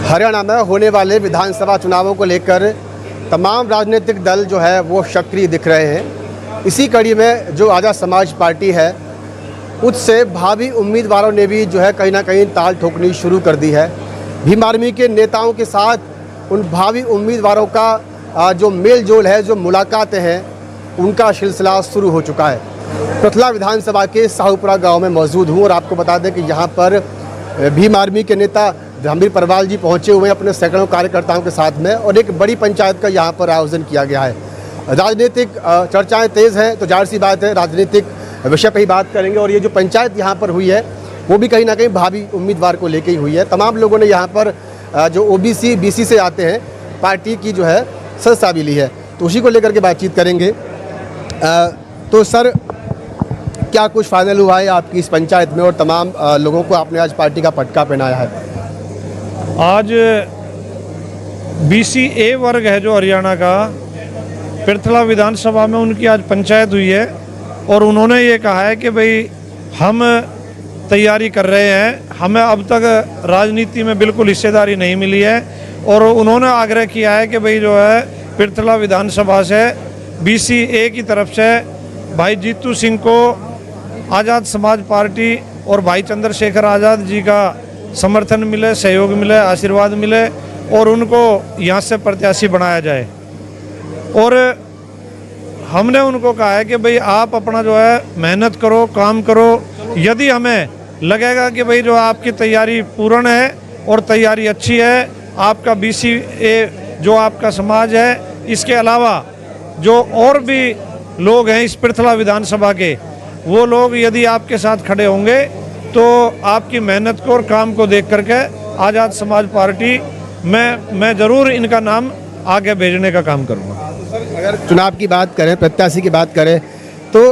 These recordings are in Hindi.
हरियाणा में होने वाले विधानसभा चुनावों को लेकर तमाम राजनीतिक दल जो है वो सक्रिय दिख रहे हैं। इसी कड़ी में जो आज़ाद समाज पार्टी है उससे भावी उम्मीदवारों ने भी जो है कहीं ना कहीं ताल ठोकनी शुरू कर दी है। भीम आर्मी के नेताओं के साथ उन भावी उम्मीदवारों का जो मेल जोल है, जो मुलाकातें हैं, उनका सिलसिला शुरू हो चुका है। पृथला विधानसभा के साहूपुरा गांव में मौजूद हूं और आपको बता दें कि यहां पर भीम आर्मी के नेता धर्मवीर परवाल जी पहुंचे हुए हैं अपने सैकड़ों कार्यकर्ताओं के साथ में और एक बड़ी पंचायत का यहां पर आयोजन किया गया है। राजनीतिक चर्चाएं तेज़ हैं तो जाहिर सी बात है राजनीतिक विषय पर ही बात करेंगे। और ये जो पंचायत यहाँ पर हुई है वो भी कहीं ना कहीं भावी उम्मीदवार को लेकर ही हुई है। तमाम लोगों ने यहाँ पर जो ओबीसी बीसी से आते हैं पार्टी की जो है सदस्यता भी ली है, तो उसी को लेकर के बातचीत करेंगे। तो सर, क्या कुछ फाइनल हुआ है आपकी इस पंचायत में और तमाम लोगों को आपने आज पार्टी का पटका पहनाया है? आज BC A वर्ग है जो हरियाणा का, पृथला विधानसभा में उनकी आज पंचायत हुई है और उन्होंने ये कहा है कि भाई हम तैयारी कर रहे हैं, हमें अब तक राजनीति में बिल्कुल हिस्सेदारी नहीं मिली है और उन्होंने आग्रह किया है कि भाई जो है पृथला विधानसभा से BC A की तरफ से भाई जीतू सिंह को आज़ाद समाज पार्टी और भाई चंद्रशेखर आज़ाद जी का समर्थन मिले, सहयोग मिले, आशीर्वाद मिले और उनको यहाँ से प्रत्याशी बनाया जाए। और हमने उनको कहा है कि भाई आप अपना जो है मेहनत करो, काम करो। यदि हमें लगेगा कि भाई जो आपकी तैयारी पूर्ण है और तैयारी अच्छी है, आपका BC A जो आपका समाज है, इसके अलावा जो और भी लोग हैं इस पृथला विधानसभा के, वो लोग यदि आपके साथ खड़े होंगे तो आपकी मेहनत को और काम को देख करके आज़ाद समाज पार्टी मैं ज़रूर इनका नाम आगे भेजने का काम करूँगा। अगर चुनाव की बात करें, प्रत्याशी की बात करें, तो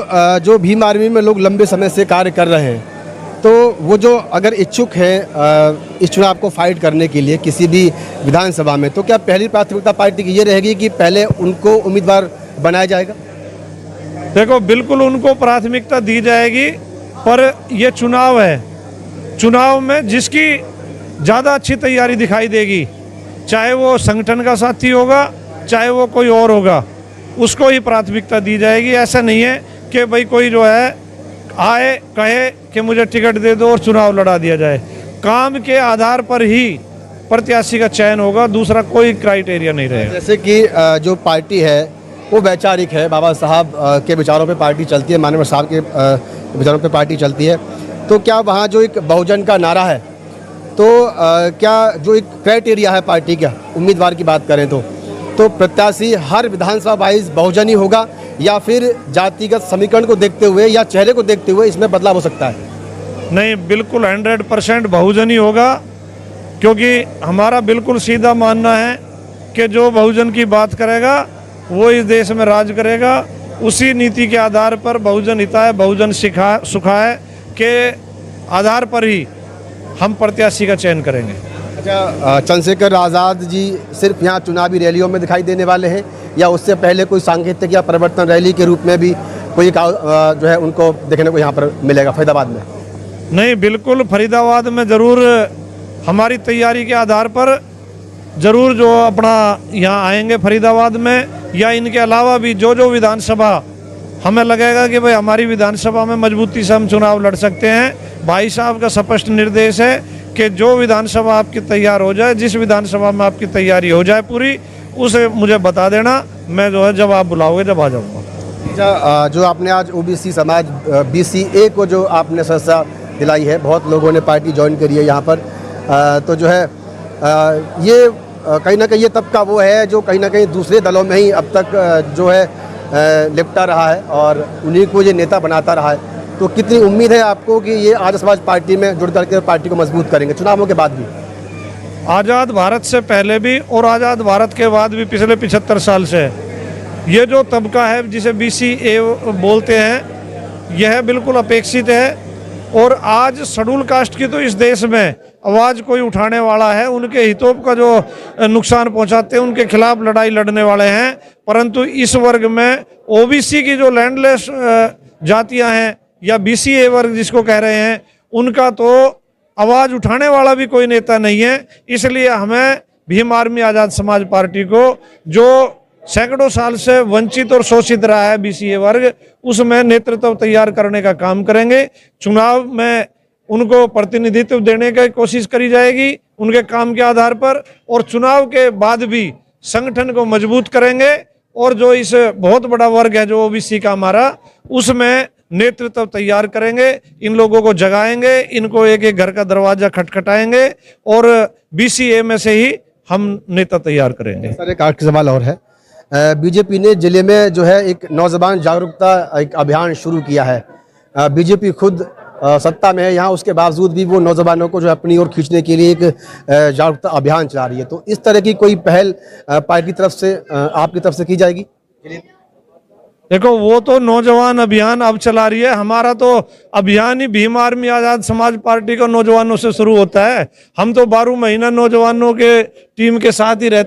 जो भीम आर्मी में लोग लंबे समय से कार्य कर रहे हैं, तो वो जो अगर इच्छुक हैं इस चुनाव को फाइट करने के लिए किसी भी विधानसभा में, तो क्या पहली प्राथमिकता पार्टी की ये रहेगी कि पहले उनको उम्मीदवार बनाया जाएगा? देखो, बिल्कुल उनको प्राथमिकता दी जाएगी, पर ये चुनाव है। चुनाव में जिसकी ज़्यादा अच्छी तैयारी दिखाई देगी, चाहे वो संगठन का साथी होगा, चाहे वो कोई और होगा, उसको ही प्राथमिकता दी जाएगी। ऐसा नहीं है कि भाई कोई जो है आए कहे कि मुझे टिकट दे दो और चुनाव लड़ा दिया जाए। काम के आधार पर ही प्रत्याशी का चयन होगा, दूसरा कोई क्राइटेरिया नहीं रहेगा। जैसे कि जो पार्टी है वो वैचारिक है, बाबा साहब के विचारों पे पार्टी चलती है, माननीय साहब के विचारों पे पार्टी चलती है, तो क्या वहाँ जो एक बहुजन का नारा है, तो क्या जो एक क्राइटेरिया है पार्टी का उम्मीदवार की बात करें तो प्रत्याशी हर विधानसभा वाइज बहुजन ही होगा या फिर जातिगत समीकरण को देखते हुए या चेहरे को देखते हुए इसमें बदलाव हो सकता है? नहीं, बिल्कुल 100% बहुजन ही होगा, क्योंकि हमारा बिल्कुल सीधा मानना है कि जो बहुजन की बात करेगा वो इस देश में राज करेगा। उसी नीति के आधार पर बहुजन हिताय बहुजन सुखाय के आधार पर ही हम प्रत्याशी का चयन करेंगे। अच्छा, चंद्रशेखर आज़ाद जी सिर्फ यहाँ चुनावी रैलियों में दिखाई देने वाले हैं या उससे पहले कोई सांकेतिक या परिवर्तन रैली के रूप में भी कोई जो है उनको देखने को यहाँ पर मिलेगा फरीदाबाद में? नहीं, बिल्कुल फरीदाबाद में ज़रूर हमारी तैयारी के आधार पर ज़रूर जो अपना यहाँ आएंगे फरीदाबाद में, या इनके अलावा भी जो विधानसभा हमें लगेगा कि भाई हमारी विधानसभा में मजबूती से हम चुनाव लड़ सकते हैं। भाई साहब का स्पष्ट निर्देश है कि जो विधानसभा आपकी तैयार हो जाए, जिस विधानसभा में आपकी तैयारी हो जाए पूरी, उसे मुझे बता देना, मैं जो है जब आप बुलाओगे जब आ जाऊँगा। अच्छा, जो आपने आज ओबीसी समाज BC A को जो आपने सदस्यता दिलाई है, बहुत लोगों ने पार्टी ज्वाइन करी है यहाँ पर, तो जो है ये कहीं ना कहीं ये तबका वो है जो कहीं ना कहीं दूसरे दलों में ही अब तक जो है लिपटा रहा है और उन्हीं को ये नेता बनाता रहा है। तो कितनी उम्मीद है आपको कि ये आज़ाद समाज पार्टी में जुड़ करके पार्टी को मजबूत करेंगे चुनावों के बाद भी? आज़ाद भारत से पहले भी और आज़ाद भारत के बाद भी पिछले 75 साल से ये जो तबका है जिसे BC A बोलते हैं, यह बिल्कुल अपेक्षित है। और आज शेड्यूल कास्ट की तो इस देश में आवाज़ कोई उठाने वाला है, उनके हितों का जो नुकसान पहुंचाते हैं उनके खिलाफ लड़ाई लड़ने वाले हैं। परंतु इस वर्ग में OBC की जो लैंडलेस जातियां हैं या BC A वर्ग जिसको कह रहे हैं, उनका तो आवाज़ उठाने वाला भी कोई नेता नहीं है। इसलिए हमें भीम आर्मी आज़ाद समाज पार्टी को, जो सैकड़ों साल से वंचित और शोषित रहा है बीसीए वर्ग, उसमें नेतृत्व तैयार करने का काम करेंगे। चुनाव में उनको प्रतिनिधित्व देने की कोशिश करी जाएगी उनके काम के आधार पर, और चुनाव के बाद भी संगठन को मजबूत करेंगे। और जो इस बहुत बड़ा वर्ग है जो ओबीसी का हमारा, उसमें नेतृत्व तैयार करेंगे। इन लोगों को जगाएंगे, इनको एक एक घर का दरवाजा खटखटाएंगे और बीसीए में से ही हम नेता तैयार करेंगे। सर, एक आखिरी सवाल और है। बीजेपी ने जिले में जो है एक नौजवान जागरूकता एक अभियान शुरू किया है। बीजेपी खुद सत्ता में है यहाँ, उसके बावजूद भी वो नौजवानों को जो अपनी ओर खींचने के लिए एक जागरूकता अभियान चला रही है। तो इस तरह की कोई पहल पार्टी की तरफ से, आपकी तरफ से की जाएगी? देखो, वो तो नौजवान अभियान अब चला रही है, हमारा तो अभियान ही भीम आर्मी आज़ाद समाज पार्टी का नौजवानों से शुरू होता है। हम तो 12 महीना नौजवानों के टीम के साथ ही रहते